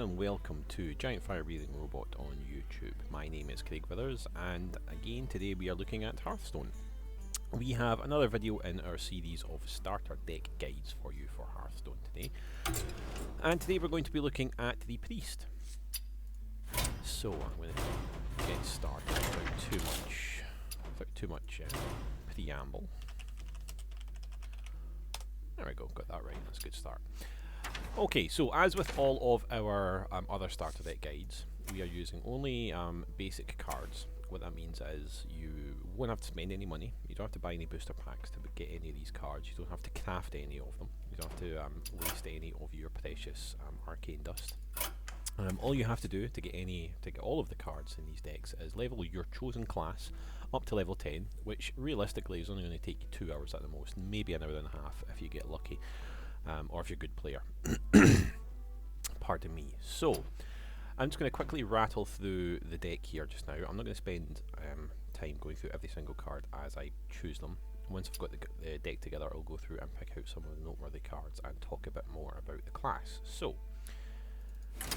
and welcome to Giant Fire Breathing Robot on YouTube. My name is Craig Withers, and again today we are looking at Hearthstone. We have another video in our series of starter deck guides for you for Hearthstone today. And today we're going to be looking at the Priest. So I'm going to get started without too much preamble. There we go, got that right, that's a good start. Okay, so as with all of our other starter deck guides, we are using only basic cards. What that means is you won't have to spend any money, you don't have to buy any booster packs to get any of these cards, you don't have to craft any of them, you don't have to waste any of your precious arcane dust. All you have to do to get all of the cards in these decks is level your chosen class up to level 10, which realistically is only going to take you 2 hours at the most, maybe an hour and a half if you get lucky. Or if you're a good player. Pardon me. So, I'm just going to quickly rattle through the deck here just now. I'm not going to spend time going through every single card as I choose them. Once I've got the deck together, I'll go through and pick out some of the noteworthy cards and talk a bit more about the class. So,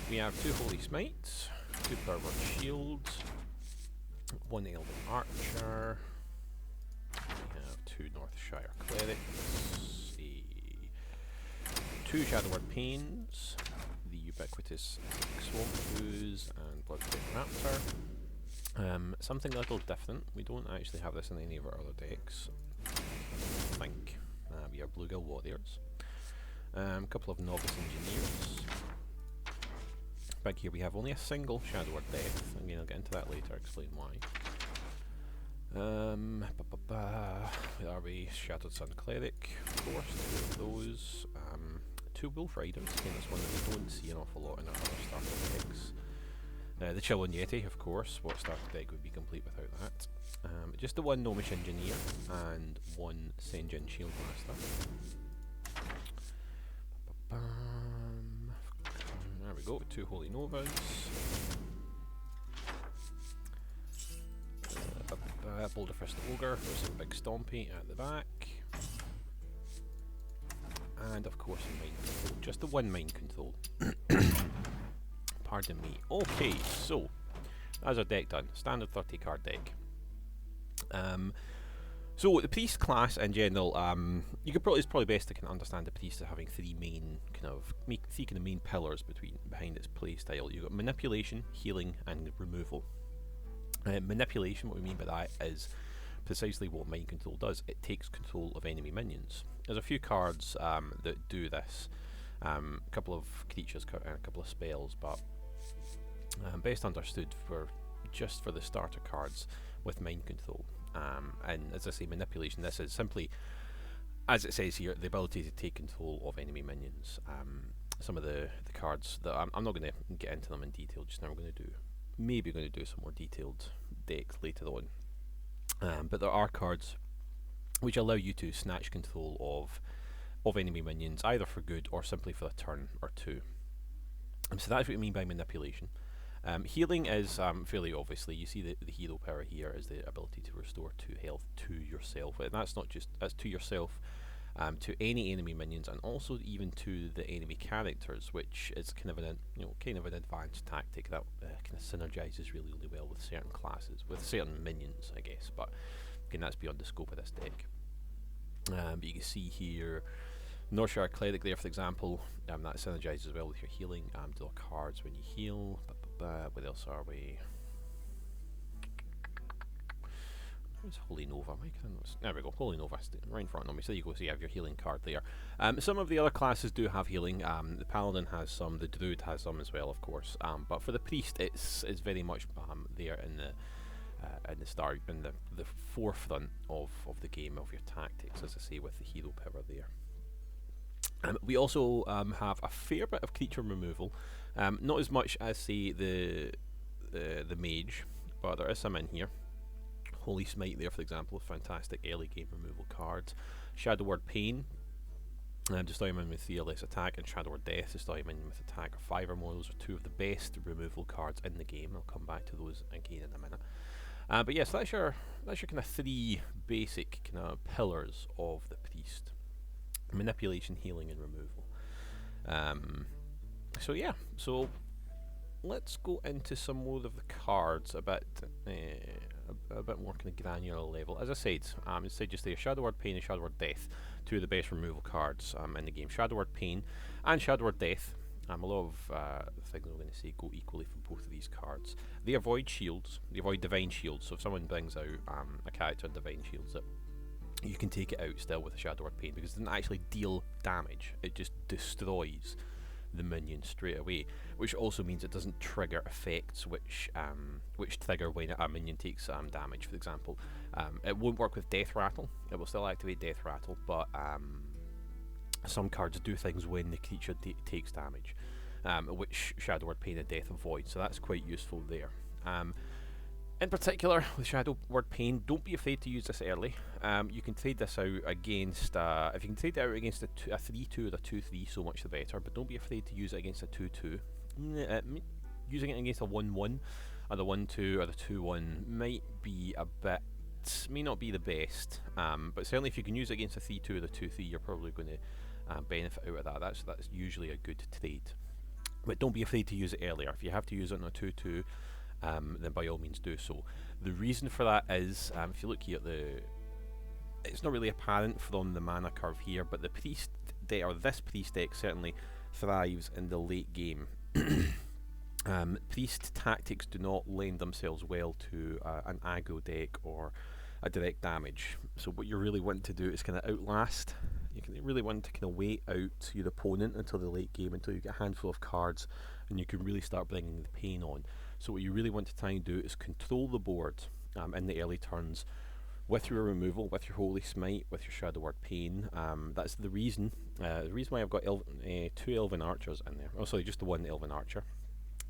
we have 2 Holy Smites, 2 Powerword Shields, 1 Elven Archer, we have 2 Northshire Clerics, 2 Shadowword Pains, the ubiquitous Swamp Ooze, and Bloodbraid Raptor. Something a little different, we don't actually have this in any of our other decks, I think. We have Bluegill Warriors, a couple of Novice Engineers. Back here we have only a single Shadowword Death, again I'll get into that later, explain why. Where are we? Shattered Sun Cleric, of course, 2 of those. 2 Wolf Riders, again that's one that we don't see an awful lot in our other starter decks. The Chillon Yeti, of course, what starter deck would be complete without that. Just the 1 Gnomish Engineer and 1 Sen'jin Shieldmaster. There we go, 2 Holy Novas. Boulderfist Ogre with some big stompy at the back. And of course Mind Control, just the 1 Mind Control. Pardon me. Okay, so that's our deck done. Standard 30 card deck. So the Priest class in general, it's probably best to kind of understand the Priest as having 3 main pillars behind its play style. You've got manipulation, healing, and removal. Manipulation, what we mean by that is precisely what Mind Control does. It takes control of enemy minions. There's a few cards that do this, a couple of creatures and a couple of spells, but best understood just for the starter cards with Mind Control. And as I say, manipulation, this is simply, as it says here, the ability to take control of enemy minions. Some of the cards that I'm not going to get into them in detail just now. Maybe going to do some more detailed decks later on. But there are cards which allow you to snatch control of enemy minions, either for good or simply for a turn or 2. So that's what we mean by manipulation. Healing is fairly obviously, you see the hero power here is the ability to restore 2 health to yourself. And that's not just to yourself, to any enemy minions, and also even to the enemy characters, which is kind of an advanced tactic that kind of synergizes really well with certain classes, with certain minions, I guess. But again, that's beyond the scope of this deck. But you can see here, Northshire Cleric there, for example, that synergizes well with your healing. Draw cards when you heal. What else are we? Where's Holy Nova? There we go, Holy Nova right in front of me. So you go, so you have your healing card there. Some of the other classes do have healing. The Paladin has some, the Druid has some as well, of course. But for the Priest, it's very much there in the forefront of the game, of your tactics, as I say, with the hero power there. We also have a fair bit of creature removal, not as much as say the Mage, but there is some in here. Holy Smite there, for example, a fantastic early game removal card. Shadowword Pain, destroy him with 3 or less attack, and Shadowword Death, destroy him with attack of 5 or more. Those are 2 of the best removal cards in the game. I'll come back to those again in a minute. But yes, that's your kind of 3 basic kind of pillars of the Priest: manipulation, healing, and removal. So yeah, so let's go into some more of the cards a bit more kind of granular level. As I said, just there, Shadow Word Pain and Shadow Word Death, two of the best removal cards in the game. Shadow Word Pain and Shadow Word Death. A lot of things I'm going to say go equally for both of these cards. They avoid shields. They avoid divine shields. So if someone brings out a character and divine shields it, you can take it out still with a Shadow Word Pain because it doesn't actually deal damage. It just destroys the minion straight away, which also means it doesn't trigger effects which trigger when a minion takes damage. For example, it won't work with Death Rattle. It will still activate Death Rattle, but some cards do things when the creature takes damage, which Shadow Word Pain and Death avoid. So that's quite useful there. In particular, with Shadow Word Pain, don't be afraid to use this early. You can trade this out against, if you can trade it out against a 3-2 or a 2-3, so much the better, but don't be afraid to use it against a 2-2. Using it against a 1-1, or the 1-2, or the 2-1 may not be the best, but certainly if you can use it against a 3-2 or the 2-3, you're probably going to benefit out of that. That's usually a good trade. But don't be afraid to use it earlier. If you have to use it on a 2-2, then by all means do so. The reason for that is, if you look here at it's not really apparent from the mana curve here, but the priest deck, or this priest deck, certainly thrives in the late game. Priest tactics do not lend themselves well to an aggro deck or a direct damage. So what you really want to do is kind of outlast. You really want to kind of wait out your opponent until the late game, until you get a handful of cards, and you can really start bringing the pain on. So what you really want to try and do is control the board in the early turns with your removal, with your Holy Smite, with your Shadow Word Pain. That's the reason why I've got 2 Elven Archers in there. Oh, sorry, just the 1 Elven Archer.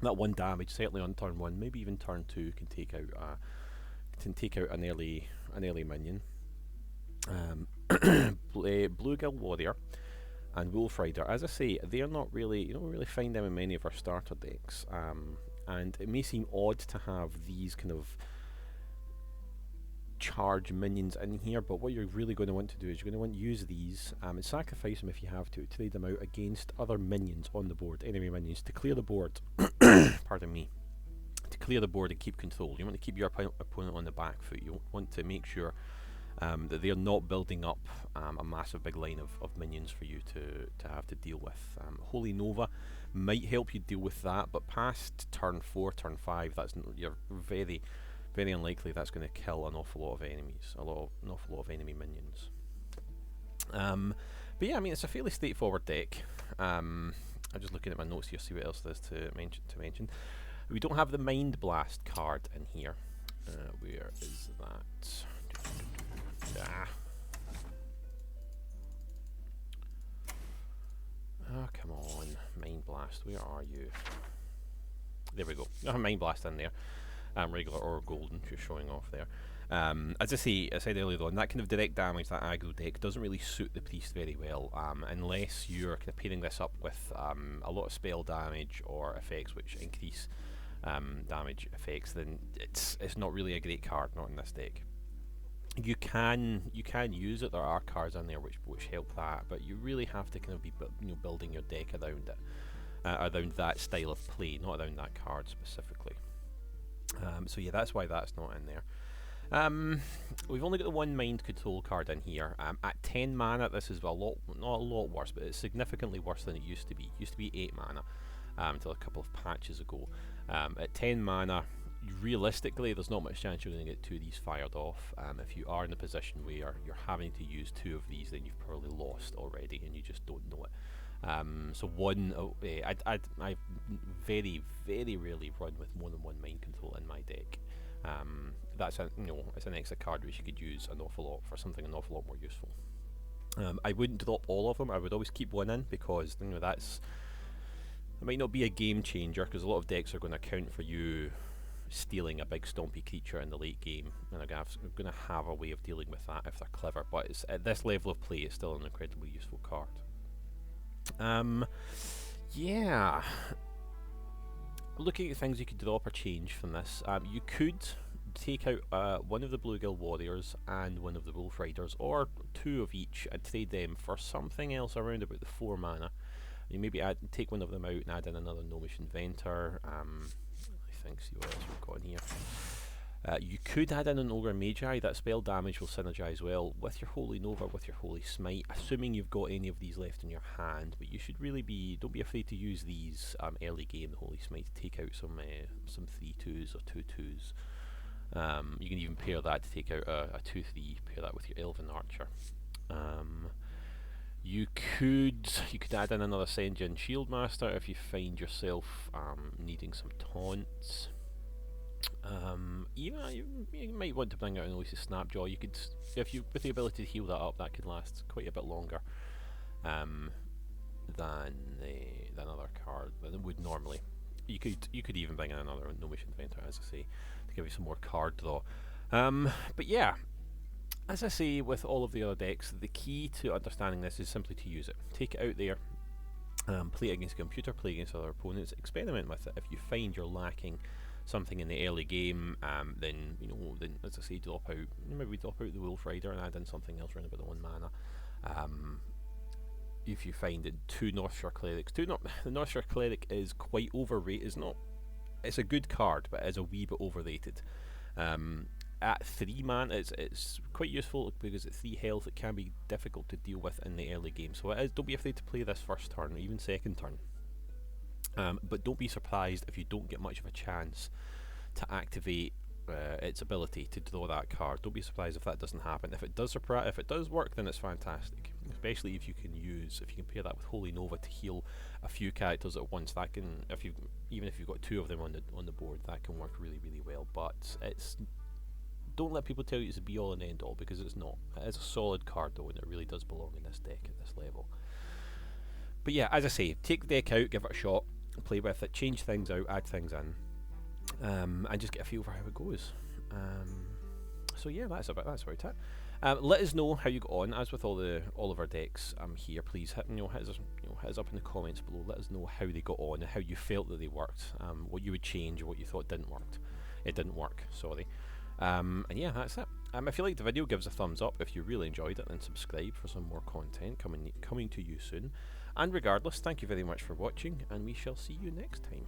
That 1 damage, certainly on turn 1, maybe even turn 2, can take out an early minion. Bluegill Warrior and Wolf Rider, as I say, they're not really, you don't really find them in many of our starter decks. And it may seem odd to have these kind of charge minions in here, but what you're really going to want to do is you're going to want to use these and sacrifice them if you have to trade them out against other minions on the board, enemy minions, to clear the board. Pardon me. To clear the board and keep control. You want to keep your opponent on the back foot. You want to make sure that they're not building up a massive big line of minions for you to have to deal with. Holy Nova might help you deal with that, but past turn 4, turn 5, you're very, very unlikely that's going to kill an awful lot of enemies, an awful lot of enemy minions. But yeah, I mean, it's a fairly straightforward deck. I'm just looking at my notes here, see what else there is to mention. We don't have the Mind Blast card in here. Where is that? Oh, come on. Mind Blast, where are you? There we go. I have Mind Blast in there. Regular or golden, just showing off there. As I said earlier on, that kind of direct damage, that aggro deck, doesn't really suit the priest very well, unless you're kind of pairing this up with a lot of spell damage or effects which increase damage effects. Then it's not really a great card, not in this deck. You can use it. There are cards in there which help that, but you really have to kind of be building your deck around it, around that style of play, not around that card specifically. So yeah, that's why that's not in there. We've only got the 1 Mind Control card in here. At 10 mana, this is not a lot worse, but it's significantly worse than it used to be. It used to be 8 mana until a couple of patches ago. At 10 mana, realistically, there's not much chance you're going to get 2 of these fired off. If you are in a position where you're having to use 2 of these, then you've probably lost already and you just don't know it. So I very, very rarely run with more than 1 Mind Control in my deck. It's an extra card which you could use an awful lot for something an awful lot more useful. I wouldn't drop all of them. I would always keep 1 in, because it might not be a game changer, because a lot of decks are going to count for you stealing a big stompy creature in the late game, and they're going to have a way of dealing with that if they're clever. But at this level of play, it's still an incredibly useful card. Yeah. Looking at things you could drop or change from this, you could take out one of the Bluegill Warriors and one of the Wolf Riders, or 2 of each, and trade them for something else around about the 4 mana. You maybe take one of them out and add in another Gnomish Inventor. I think, see what else we've got in here. You could add in an Ogre Magi. That spell damage will synergize well with your Holy Nova, with your Holy Smite, assuming you've got any of these left in your hand. But you should really don't be afraid to use these early game, the Holy Smite, to take out some 3/2s or 2/2s. You can even pair that to take out a 2/3, pair that with your Elven Archer. You could add in another Sen'jin Shieldmaster if you find yourself needing some taunts. You might want to bring out an Oasis Snapjaw. You could, if you with the ability to heal that up, that could last quite a bit longer than other card than it would normally. You could even bring in another Gnomish Inventor, as I say, to give you some more card draw. But yeah, as I say with all of the other decks, the key to understanding this is simply to use it. Take it out there, play it against a computer, play against other opponents, experiment with it. If you find you're lacking something in the early game, then as I say, drop out. Maybe drop out the Wolf Rider and add in something else around about the 1 mana. If you find that 2 Northshire Clerics, the Northshire Cleric is quite overrated. It's a good card, but it is a wee bit overrated. At 3 mana, it's quite useful because at 3 health it can be difficult to deal with in the early game. So don't be afraid to play this first turn, or even second turn. But don't be surprised if you don't get much of a chance to activate its ability to draw that card. Don't be surprised if that doesn't happen. If it does work, then it's fantastic. Especially if you can pair that with Holy Nova to heal a few characters at once. That can, even if you've got 2 of them on the board, that can work really, really well. But don't let people tell you it's a be all and end all, because it's not. It is a solid card though, and it really does belong in this deck at this level. But yeah, as I say, take the deck out, give it a shot, play with it, change things out, add things in, and just get a feel for how it goes. So yeah, that's about it. Let us know how you got on. As with all of our decks here, please hit us up in the comments below. Let us know how they got on, and how you felt that they worked, what you would change, or what you thought didn't work. Sorry. And yeah, that's it. If you liked the video, give us a thumbs up. If you really enjoyed it, then subscribe for some more content coming to you soon. And regardless, thank you very much for watching, and we shall see you next time.